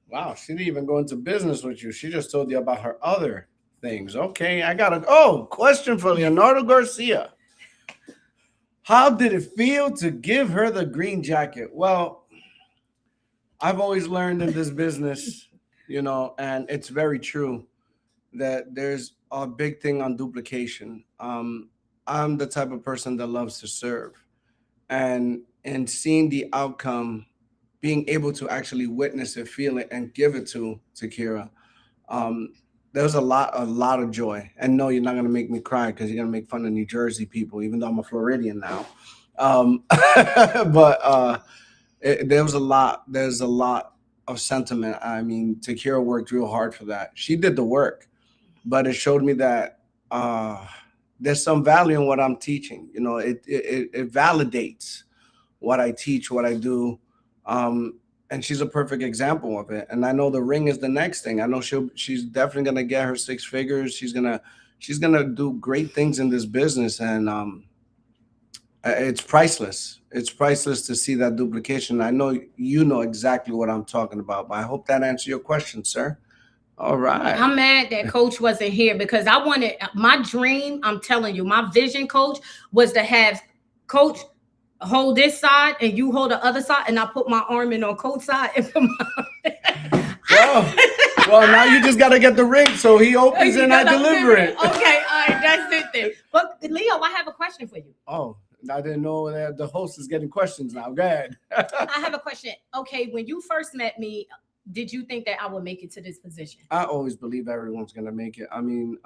[SPEAKER 1] Wow, she didn't even go into business with you. She just told you about her other things. Okay, I got a question for Leonardo Garcia. How did it feel to give her the green jacket? Well, I've always learned in this business, and it's very true that there's a big thing on duplication. I'm the type of person that loves to serve, and seeing the outcome, being able to actually witness it, feel it, and give it to Kira, there's a lot of joy. And no, you're not gonna make me cry because you're gonna make fun of New Jersey people, even though I'm a Floridian now. But there's a lot of sentiment. I mean, Takira worked real hard for that. She did the work, but it showed me that there's some value in what I'm teaching. It validates what I teach, what I do. And she's a perfect example of it. And I know the ring is the next thing. I know she's definitely gonna get her 6 figures. She's gonna do great things in this business, and it's priceless. It's priceless to see that duplication. I know you know exactly what I'm talking about, but I hope that answered your question, sir. All right.
[SPEAKER 2] I'm mad that Coach wasn't here because I wanted my dream. I'm telling you, my vision, Coach, was to have Coach hold this side and you hold the other side, and I put my arm in on Coach's side.
[SPEAKER 1] Well, now you just gotta get the ring so he opens and I deliver it.
[SPEAKER 2] Okay, all right, that's it then. But Leo, I have a question for you.
[SPEAKER 1] Oh, I didn't know that the host is getting questions now. Go ahead.
[SPEAKER 2] I have a question. Okay, when you first met me, did you think that I would make it to this position?
[SPEAKER 1] I always believe everyone's gonna make it. I mean,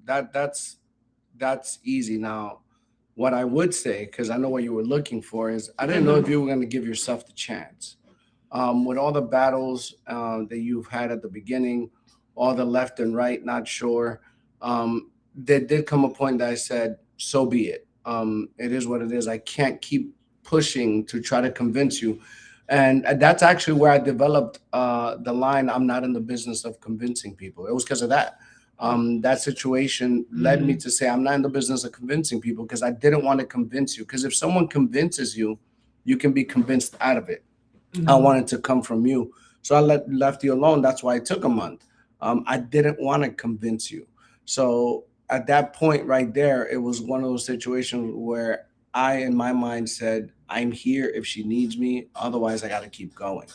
[SPEAKER 1] that's easy. Now, what I would say, because I know what you were looking for, is I didn't know if you were going to give yourself the chance. With all the battles that you've had at the beginning, all the left and right, not sure, there did come a point that I said, so be it. It is what it is. I can't keep pushing to try to convince you. And that's actually where I developed the line, I'm not in the business of convincing people. It was because of that. That situation led me to say, I'm not in the business of convincing people, because I didn't want to convince you. Because if someone convinces you, you can be convinced out of it. I wanted to come from you. So I left you alone. That's why it took a month. I didn't want to convince you. So at that point right there, it was one of those situations where I, in my mind, said, I'm here if she needs me. Otherwise, I got to keep going,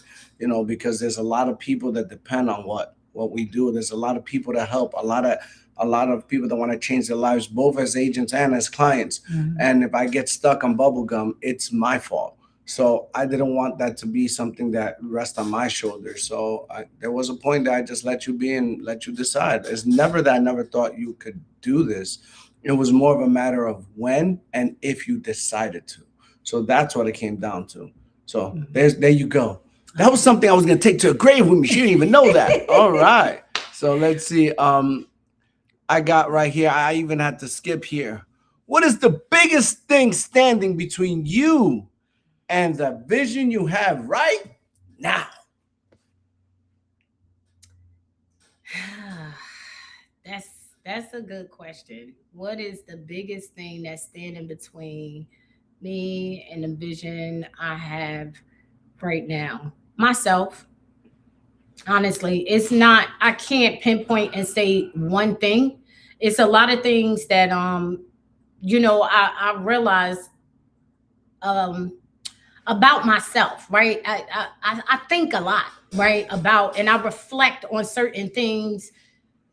[SPEAKER 1] because there's a lot of people that depend on what we do. There's a lot of people that help, a lot of people that want to change their lives, both as agents and as clients. And if I get stuck on bubblegum, it's my fault. So I didn't want that to be something that rests on my shoulders. So there was a point that I just let you be and let you decide. It's never that I never thought you could do this. It was more of a matter of when and if you decided to. So that's what it came down to. So there you go. That was something I was going to take to a grave with me. She didn't even know that. All right. So let's see. I got right here. I even had to skip here. What is the biggest thing standing between you and the vision you have right now?
[SPEAKER 2] That's a good question. What is the biggest thing that's standing between me and the vision I have right now? Myself. Honestly, it's not, I can't pinpoint and say one thing. it's a lot of things that I realize um about myself, right? I think a lot, right? About, and I reflect on certain things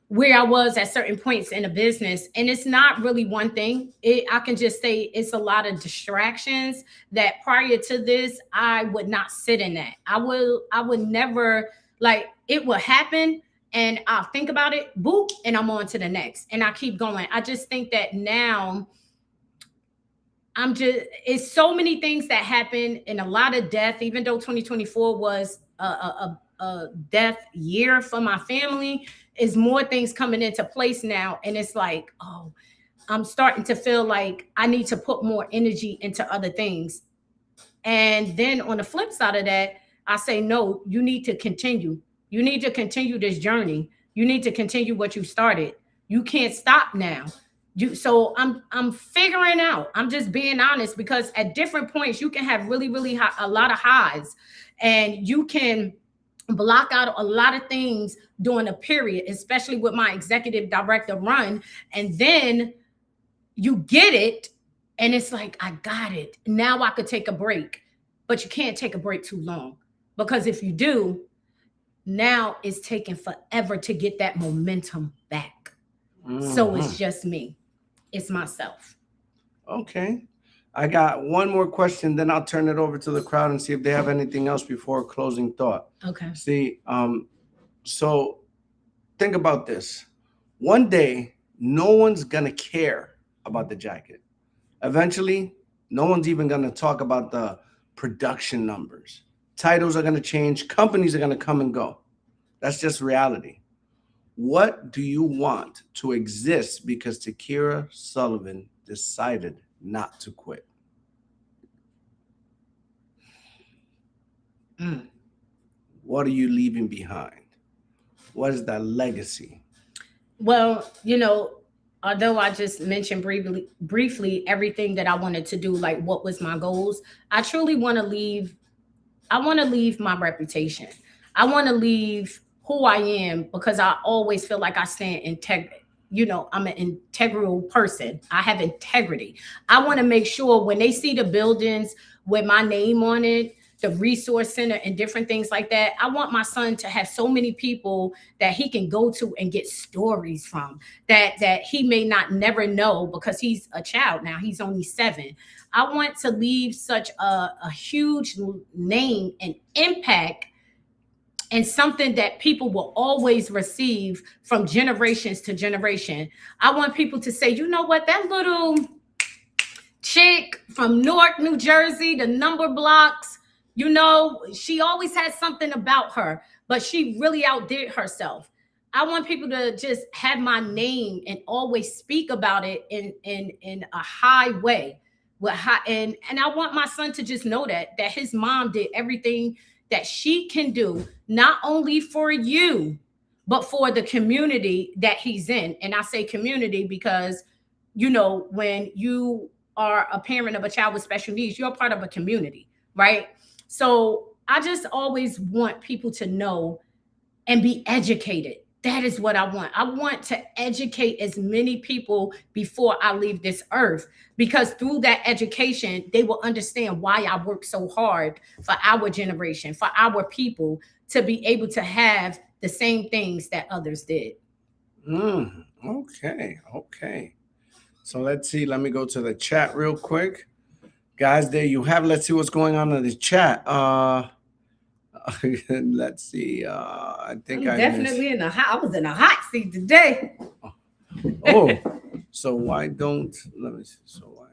[SPEAKER 2] where I was at certain points in a business. And it's not really one thing. I can just say it's a lot of distractions that prior to this, I would not sit in that. I would never, like, it will happen and I'll think about it, boop, and I'm on to the next. And I keep going. I just think that now it's so many things that happen and a lot of death, even though 2024 was a death year for my family, is more things coming into place now. And it's like, oh, I'm starting to feel like I need to put more energy into other things. And then on the flip side of that, I say, no, you need to continue. You need to continue this journey. You need to continue what you started. You can't stop now. So I'm figuring out. I'm just being honest, because at different points you can have really, really high, a lot of highs, and you can block out a lot of things during a period, especially with my executive director run. And then you get it, and it's like, I got it. Now I could take a break. But you can't take a break too long, because if you do, now it's taking forever to get that momentum back. So it's just me. It's myself.
[SPEAKER 1] Okay. I got one more question, then I'll turn it over to the crowd and see if they have anything else before closing thought.
[SPEAKER 2] Okay.
[SPEAKER 1] See, so think about this. One day, no one's gonna care about the jacket. Eventually, no one's even gonna talk about the production numbers. Titles are gonna change, companies are gonna come and go. That's just reality. What do you want to exist because Takira Sullivan decided not to quit? What are you leaving behind? What is that legacy?
[SPEAKER 2] Well, although I just mentioned briefly everything that I wanted to do, like what was my goals, I truly want to leave. I want to leave my reputation. I want to leave who I am, because I always feel like I stand integrity. I'm an integral person. I have integrity. I want to make sure when they see the buildings with my name on it, the resource center and different things like that, I want my son to have so many people that he can go to and get stories from that he may not never know, because he's a child now. He's only 7. I want to leave such a huge name and impact, and something that people will always receive from generations to generation. I want people to say, you know what, that little chick from Newark, New Jersey, the number blocks, she always had something about her, but she really outdid herself. I want people to just have my name and always speak about it in a high way. And I want my son to just know that his mom did everything that she can do, not only for you, but for the community that he's in. And I say community because, when you are a parent of a child with special needs, you're part of a community, right? So I just always want people to know and be educated. That is what I want. I want to educate as many people before I leave this earth, because through that education, they will understand why I work so hard for our generation, for our people, to be able to have the same things that others did.
[SPEAKER 1] Okay. So let's see. Let me go to the chat real quick. Guys, there you have. Let's see what's going on in the chat. Let's see. I think
[SPEAKER 2] I was in a hot seat today.
[SPEAKER 1] Oh, so why don't let me see. So why?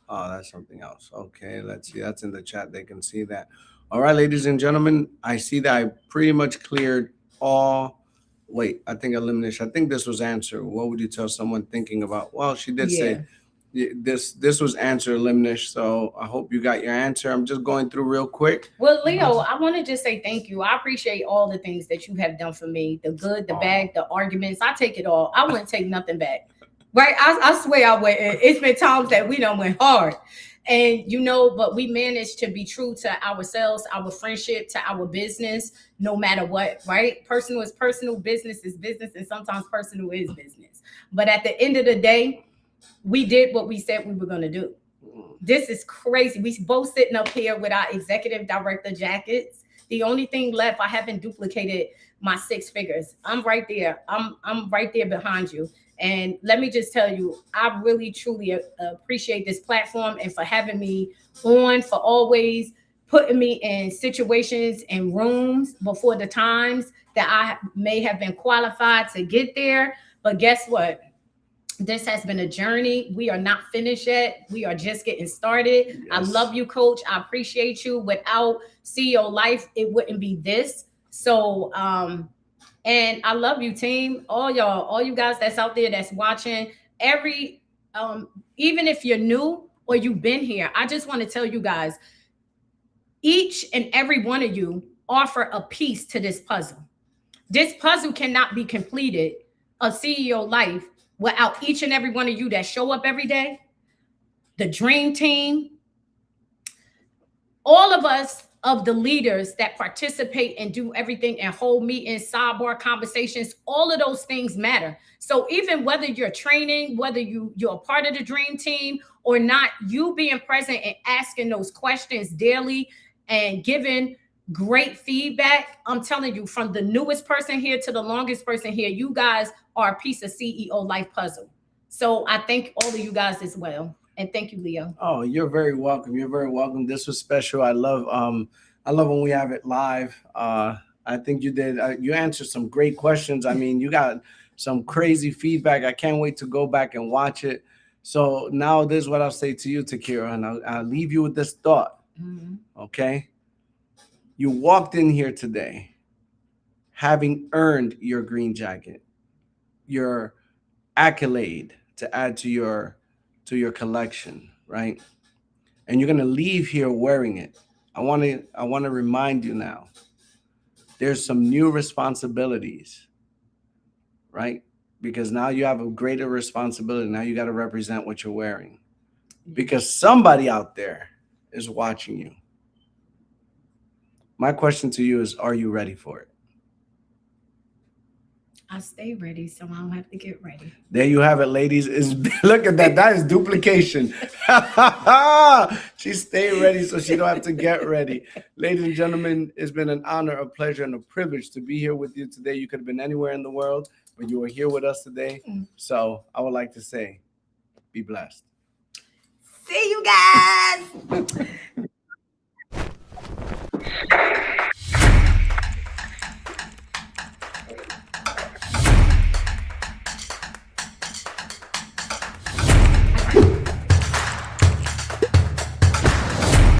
[SPEAKER 1] Oh, that's something else. Okay, let's see. That's in the chat. They can see that. All right, ladies and gentlemen, I see that I pretty much cleared all. Wait, I think elimination. I think this was answer. What would you tell someone thinking about? Well, she did say this was answer elimination. So I hope you got your answer. I'm just going through real quick.
[SPEAKER 2] Well, Leo, I want to just say thank you. I appreciate all the things that you have done for me. The good, the bad, the arguments. I take it all. I wouldn't take nothing back. Right? I swear I would. It's been times that we done went hard. And you know, but we managed to be true to ourselves, our friendship, to our business, no matter what, right? Personal is personal, business is business, and sometimes personal is business. But at the end of the day, we did what we said we were going to do. This is crazy. We both sitting up here with our executive director jackets. The only thing left, I haven't duplicated my 6 figures. I'm right there. I'm right there behind you. And let me just tell you, I really truly appreciate this platform and for having me on, for always putting me in situations and rooms before the times that I may have been qualified to get there. But guess what? This has been a journey. We are not finished yet. We are just getting started. Yes. I love you, coach. I appreciate you. Without CEO Life, it wouldn't be this. So, and I love you, team. All y'all, all you guys that's out there that's watching. Even if you're new or you've been here, I just want to tell you guys, each and every one of you offer a piece to this puzzle. This puzzle cannot be completed of CEO Life without each and every one of you that show up every day, the dream team, all of us of the leaders that participate and do everything and hold meetings, sidebar conversations, all of those things matter. So even whether you're training, whether you're a part of the dream team or not, you being present and asking those questions daily and giving great feedback. I'm telling you, from the newest person here to the longest person here, you guys are a piece of CEO Life puzzle. So I thank all of you guys as well. And thank you, Leo.
[SPEAKER 1] Oh, you're very welcome. You're very welcome. This was special. I love when we have it live. I think you did. You answered some great questions. I mean, you got some crazy feedback. I can't wait to go back and watch it. So now this is what I'll say to you, Takira, and I'll leave you with this thought. Mm-hmm. Okay. You walked in here today having earned your green jacket, your accolade to add to your collection, right? And you're gonna leave here wearing it. I want to remind you now. There's some new responsibilities, right? Because now you have a greater responsibility. Now you got to represent what you're wearing, because somebody out there is watching you. My question to you is, are you ready for it?
[SPEAKER 2] I stay ready, so I don't have to get ready.
[SPEAKER 1] There you have it, ladies. Look at that. That is duplication. She stayed ready, so she don't have to get ready. Ladies and gentlemen, it's been an honor, a pleasure, and a privilege to be here with you today. You could have been anywhere in the world, but you were here with us today. So I would like to say, be blessed.
[SPEAKER 2] See you guys.